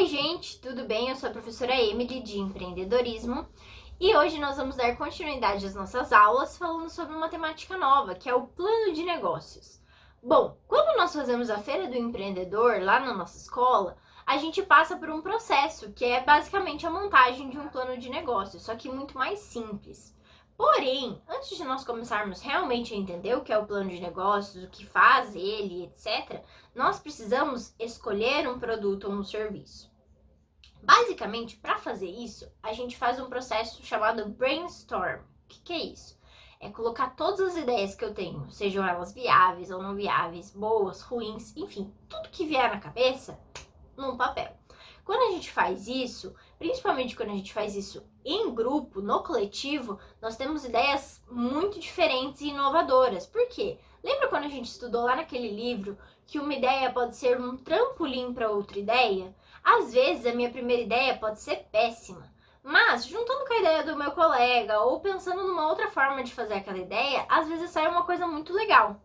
Oi gente, tudo bem? Eu sou a professora Emily de empreendedorismo e hoje nós vamos dar continuidade às nossas aulas falando sobre uma temática nova, que é o plano de negócios. Bom, quando nós fazemos a Feira do Empreendedor lá na nossa escola, a gente passa por um processo que é basicamente a montagem de um plano de negócios, só que muito mais simples. Porém, antes de nós começarmos realmente a entender o que é o plano de negócios, o que faz ele, etc., nós precisamos escolher um produto ou um serviço. Basicamente, para fazer isso, a gente faz um processo chamado brainstorm. O que é isso? É colocar todas as ideias que eu tenho, sejam elas viáveis ou não viáveis, boas, ruins, enfim, tudo que vier na cabeça, num papel. Quando a gente faz isso, principalmente quando a gente faz isso em grupo, no coletivo, nós temos ideias muito diferentes e inovadoras. Por quê? Lembra quando a gente estudou lá naquele livro que uma ideia pode ser um trampolim para outra ideia? Às vezes a minha primeira ideia pode ser péssima, mas juntando com a ideia do meu colega ou pensando numa outra forma de fazer aquela ideia, às vezes sai uma coisa muito legal.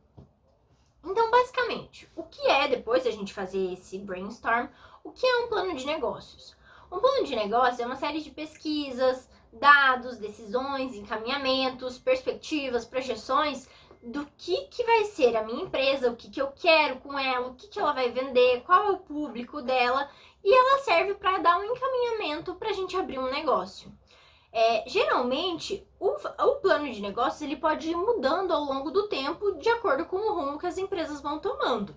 Então, basicamente, o que é, depois da gente fazer esse brainstorm, o que é um plano de negócios? Um plano de negócios é uma série de pesquisas, dados, decisões, encaminhamentos, perspectivas, projeções do que vai ser a minha empresa, o que eu quero com ela, o que ela vai vender, qual é o público dela, e ela serve para dar um encaminhamento para a gente abrir um negócio. Geralmente, o plano de negócios ele pode ir mudando ao longo do tempo de acordo com o rumo que as empresas vão tomando.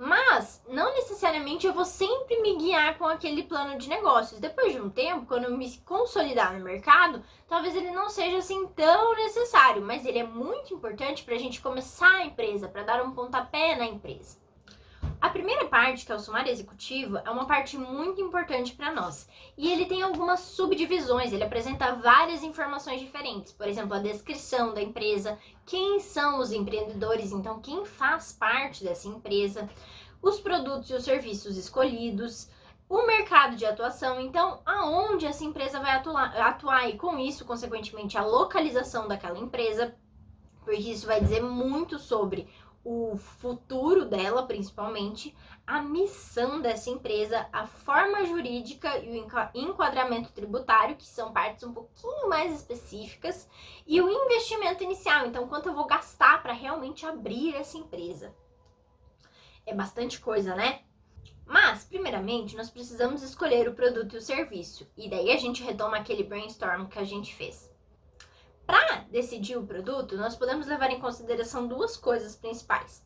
Mas, não necessariamente eu vou sempre me guiar com aquele plano de negócios. Depois de um tempo, quando eu me consolidar no mercado, talvez ele não seja assim tão necessário, mas ele é muito importante para a gente começar a empresa, para dar um pontapé na empresa. A primeira parte, que é o sumário executivo, é uma parte muito importante para nós. E ele tem algumas subdivisões, ele apresenta várias informações diferentes. Por exemplo, a descrição da empresa, quem são os empreendedores, então quem faz parte dessa empresa, os produtos e os serviços escolhidos, o mercado de atuação, então aonde essa empresa vai atuar e com isso, consequentemente, a localização daquela empresa, porque isso vai dizer muito sobre o futuro dela, principalmente, a missão dessa empresa, a forma jurídica e o enquadramento tributário, que são partes um pouquinho mais específicas, e o investimento inicial, então quanto eu vou gastar para realmente abrir essa empresa. É bastante coisa, né? Mas, primeiramente, nós precisamos escolher o produto e o serviço, e daí a gente retoma aquele brainstorm que a gente fez. Para decidir o produto, nós podemos levar em consideração duas coisas principais.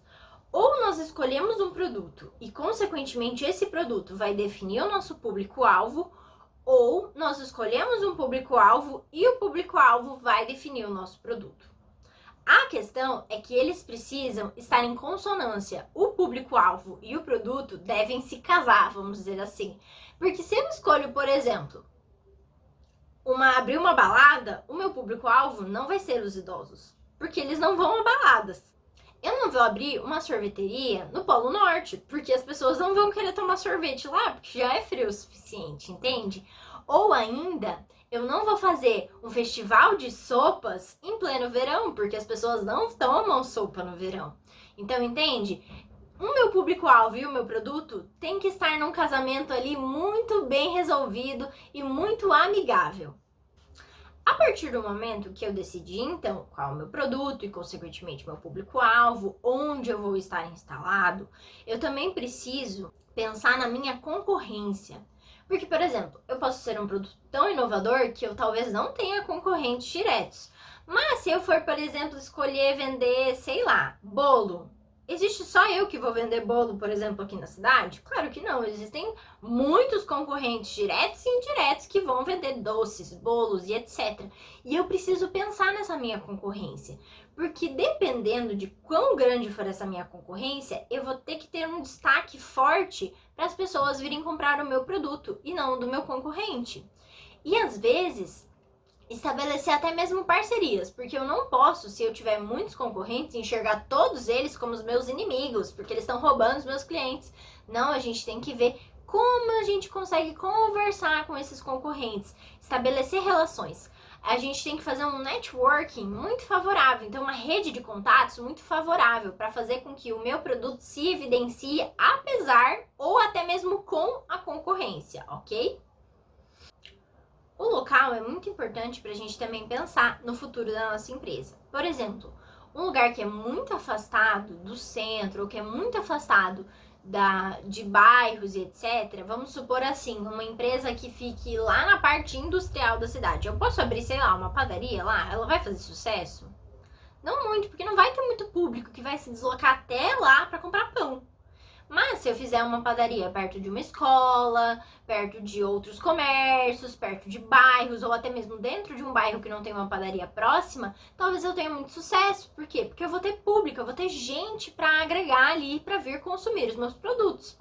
Ou nós escolhemos um produto e, consequentemente, esse produto vai definir o nosso público-alvo, ou nós escolhemos um público-alvo e o público-alvo vai definir o nosso produto. A questão é que eles precisam estar em consonância. O público-alvo e o produto devem se casar, vamos dizer assim. Porque se eu escolho, por exemplo, abrir uma balada, o meu público-alvo não vai ser os idosos, porque eles não vão a baladas. Eu não vou abrir uma sorveteria no Polo Norte, porque as pessoas não vão querer tomar sorvete lá, porque já é frio o suficiente, entende? Ou ainda, eu não vou fazer um festival de sopas em pleno verão, porque as pessoas não tomam sopa no verão. Então, entende? O meu público-alvo e o meu produto tem que estar num casamento ali muito bem resolvido e muito amigável. A partir do momento que eu decidi, então, qual é o meu produto e, consequentemente, meu público-alvo, onde eu vou estar instalado, eu também preciso pensar na minha concorrência. Porque, por exemplo, eu posso ser um produto tão inovador que eu talvez não tenha concorrentes diretos. Mas se eu for, por exemplo, escolher vender, sei lá, bolo, existe só eu que vou vender bolo, por exemplo, aqui na cidade? Claro que não, existem muitos concorrentes diretos e indiretos que vão vender doces, bolos e etc. E eu preciso pensar nessa minha concorrência, porque dependendo de quão grande for essa minha concorrência, eu vou ter que ter um destaque forte para as pessoas virem comprar o meu produto e não o do meu concorrente. E às vezes estabelecer até mesmo parcerias, porque eu não posso, se eu tiver muitos concorrentes, enxergar todos eles como os meus inimigos, porque eles estão roubando os meus clientes. Não, a gente tem que ver como a gente consegue conversar com esses concorrentes, estabelecer relações. a gente tem que fazer um networking muito favorável, então uma rede de contatos muito favorável para fazer com que o meu produto se evidencie apesar ou até mesmo com a concorrência, ok? O local é muito importante para a gente também pensar no futuro da nossa empresa. Por exemplo, um lugar que é muito afastado do centro, ou que é muito afastado de bairros e etc. Vamos supor assim, uma empresa que fique lá na parte industrial da cidade. Eu posso abrir, sei lá, uma padaria lá? Ela vai fazer sucesso? Não muito, porque não vai ter muito público que vai se deslocar até lá para comprar pão. Mas se eu fizer uma padaria perto de uma escola, perto de outros comércios, perto de bairros, ou até mesmo dentro de um bairro que não tem uma padaria próxima, talvez eu tenha muito sucesso. Por quê? Porque eu vou ter público, eu vou ter gente para agregar ali para vir consumir os meus produtos.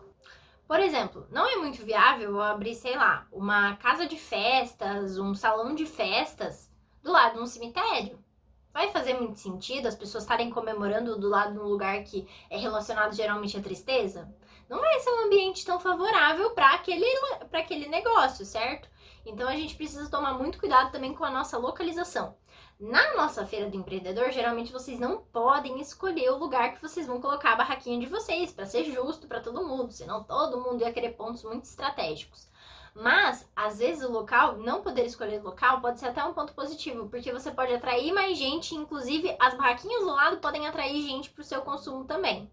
Por exemplo, não é muito viável eu abrir, sei lá, uma casa de festas, um salão de festas do lado de um cemitério. Vai fazer muito sentido as pessoas estarem comemorando do lado de um lugar que é relacionado geralmente à tristeza? Não vai ser um ambiente tão favorável para aquele negócio, certo? Então a gente precisa tomar muito cuidado também com a nossa localização. Na nossa feira do empreendedor, geralmente vocês não podem escolher o lugar que vocês vão colocar a barraquinha de vocês, para ser justo para todo mundo, senão todo mundo ia querer pontos muito estratégicos. Mas, às vezes, o local, não poder escolher o local, pode ser até um ponto positivo, porque você pode atrair mais gente, inclusive as barraquinhas do lado podem atrair gente para o seu consumo também.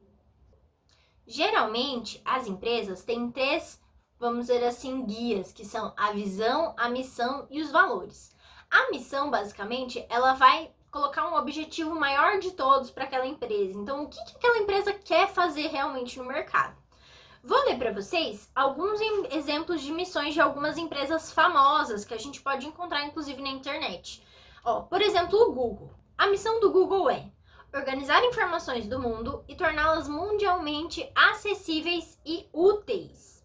Geralmente, as empresas têm três, vamos dizer assim, guias, que são a visão, a missão e os valores. A missão, basicamente, ela vai colocar um objetivo maior de todos para aquela empresa. Então, o que aquela empresa quer fazer realmente no mercado? Vou ler para vocês alguns exemplos de missões de algumas empresas famosas que a gente pode encontrar, inclusive, na internet. Por exemplo, o Google. A missão do Google é organizar informações do mundo e torná-las mundialmente acessíveis e úteis.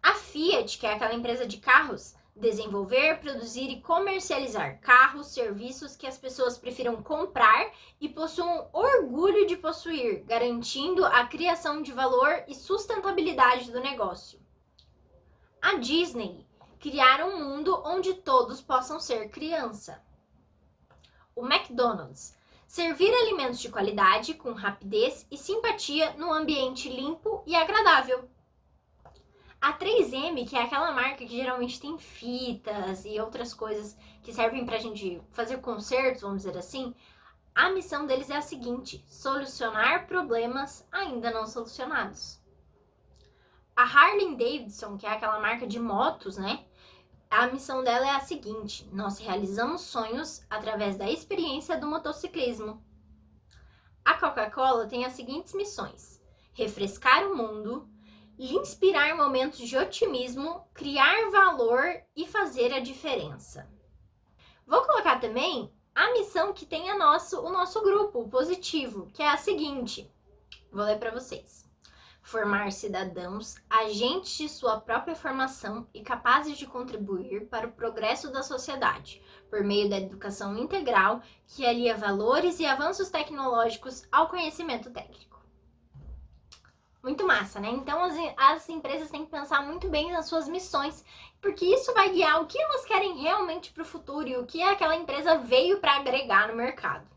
A Fiat, que é aquela empresa de carros, desenvolver, produzir e comercializar carros, serviços que as pessoas prefiram comprar e possuam orgulho de possuir, garantindo a criação de valor e sustentabilidade do negócio. A Disney, criar um mundo onde todos possam ser criança. O McDonald's, servir alimentos de qualidade com rapidez e simpatia num ambiente limpo e agradável. A 3M, que é aquela marca que geralmente tem fitas e outras coisas que servem pra gente fazer concertos, vamos dizer assim, a missão deles é a seguinte: solucionar problemas ainda não solucionados. A Harley Davidson, que é aquela marca de motos, né? A missão dela é a seguinte: nós realizamos sonhos através da experiência do motociclismo. A Coca-Cola tem as seguintes missões: refrescar o mundo, inspirar momentos de otimismo, criar valor e fazer a diferença. Vou colocar também a missão que tem o nosso grupo, o positivo, que é a seguinte. Vou ler para vocês. Formar cidadãos, agentes de sua própria formação e capazes de contribuir para o progresso da sociedade, por meio da educação integral que alia valores e avanços tecnológicos ao conhecimento técnico. Muito massa, né? Então as empresas têm que pensar muito bem nas suas missões, porque isso vai guiar o que elas querem realmente para o futuro e o que aquela empresa veio para agregar no mercado.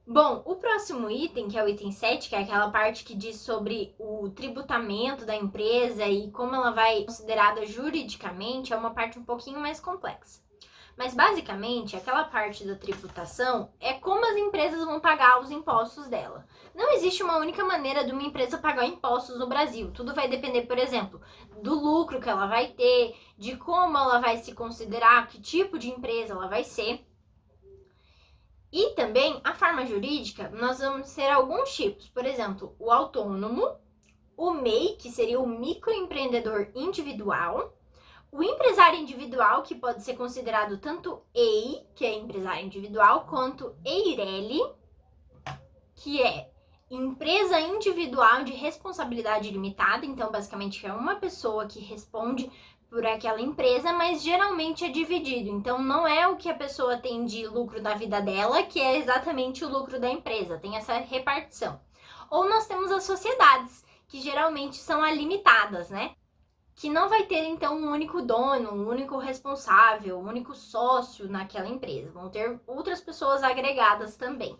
Bom, o próximo item, que é o item 7, que é aquela parte que diz sobre o tributamento da empresa e como ela vai ser considerada juridicamente, é uma parte um pouquinho mais complexa. Mas basicamente, aquela parte da tributação é como as empresas vão pagar os impostos dela. Não existe uma única maneira de uma empresa pagar impostos no Brasil. Tudo vai depender, por exemplo, do lucro que ela vai ter, de como ela vai se considerar, que tipo de empresa ela vai ser. E também, a forma jurídica, nós vamos ter alguns tipos. Por exemplo, o autônomo, o MEI, que seria o microempreendedor individual, o empresário individual, que pode ser considerado tanto EI, que é empresário individual, quanto EIRELI, que é empresa individual de responsabilidade limitada. Então, basicamente, é uma pessoa que responde por aquela empresa, mas geralmente é dividido. Então, não é o que a pessoa tem de lucro da vida dela, que é exatamente o lucro da empresa. Tem essa repartição. Ou nós temos as sociedades, que geralmente são alimitadas, né? que não vai ter, então, um único dono, um único responsável, um único sócio naquela empresa. Vão ter outras pessoas agregadas também.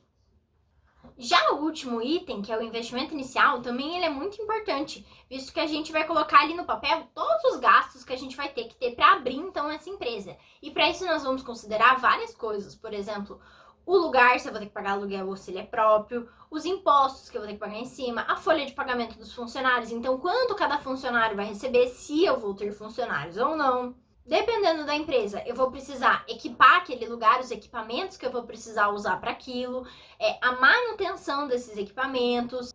Já o último item, que é o investimento inicial, também ele é muito importante, visto que a gente vai colocar ali no papel todos os gastos que a gente vai ter que ter para abrir, então, essa empresa. E para isso nós vamos considerar várias coisas, por exemplo, o lugar, se eu vou ter que pagar aluguel ou se ele é próprio, os impostos que eu vou ter que pagar em cima, a folha de pagamento dos funcionários, então quanto cada funcionário vai receber, se eu vou ter funcionários ou não. Dependendo da empresa, eu vou precisar equipar aquele lugar, os equipamentos que eu vou precisar usar para aquilo, a manutenção desses equipamentos,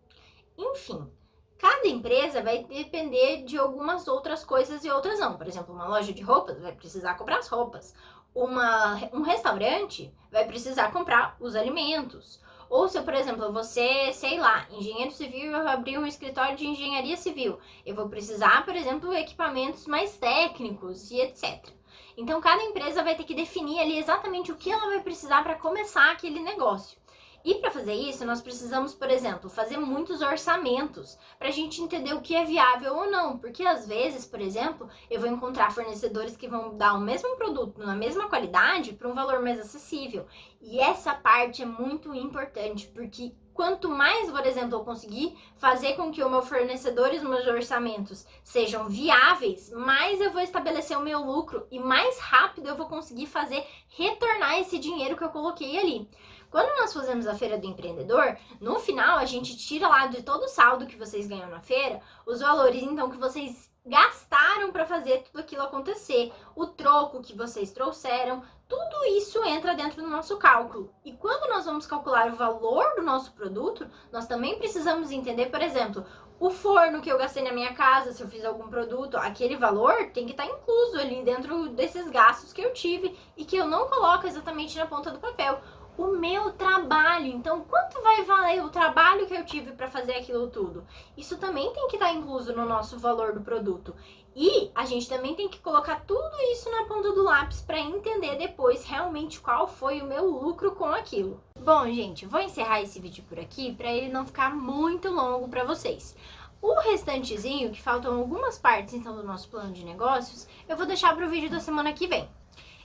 enfim. Cada empresa vai depender de algumas outras coisas e outras não. Por exemplo, uma loja de roupas vai precisar comprar as roupas. Um restaurante vai precisar comprar os alimentos. Ou se eu, por exemplo, você, sei lá, engenheiro civil, eu vou abrir um escritório de engenharia civil. Eu vou precisar, por exemplo, equipamentos mais técnicos e etc. Então, cada empresa vai ter que definir ali exatamente o que ela vai precisar para começar aquele negócio. E para fazer isso, nós precisamos, por exemplo, fazer muitos orçamentos para a gente entender o que é viável ou não. Porque às vezes, por exemplo, eu vou encontrar fornecedores que vão dar o mesmo produto na mesma qualidade por um valor mais acessível. E essa parte é muito importante, porque quanto mais, por exemplo, eu conseguir fazer com que o meu fornecedor e os meus orçamentos sejam viáveis, mais eu vou estabelecer o meu lucro e mais rápido eu vou conseguir fazer retornar esse dinheiro que eu coloquei ali. Quando nós fazemos a feira do empreendedor, no final a gente tira lá de todo o saldo que vocês ganham na feira, os valores então que vocês gastaram para fazer tudo aquilo acontecer, o troco que vocês trouxeram, tudo isso entra dentro do nosso cálculo. E quando nós vamos calcular o valor do nosso produto, nós também precisamos entender, por exemplo, o forno que eu gastei na minha casa, se eu fiz algum produto, aquele valor tem que estar incluso ali dentro desses gastos que eu tive e que eu não coloco exatamente na ponta do papel. O meu trabalho, então quanto vai valer o trabalho que eu tive para fazer aquilo tudo? Isso também tem que estar incluso no nosso valor do produto. E a gente também tem que colocar tudo isso na ponta do lápis para entender depois realmente qual foi o meu lucro com aquilo. Bom, gente, vou encerrar esse vídeo por aqui para ele não ficar muito longo para vocês. O restantezinho, que faltam algumas partes então do nosso plano de negócios, eu vou deixar para o vídeo da semana que vem.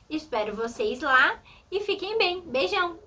Espero vocês lá e fiquem bem. Beijão!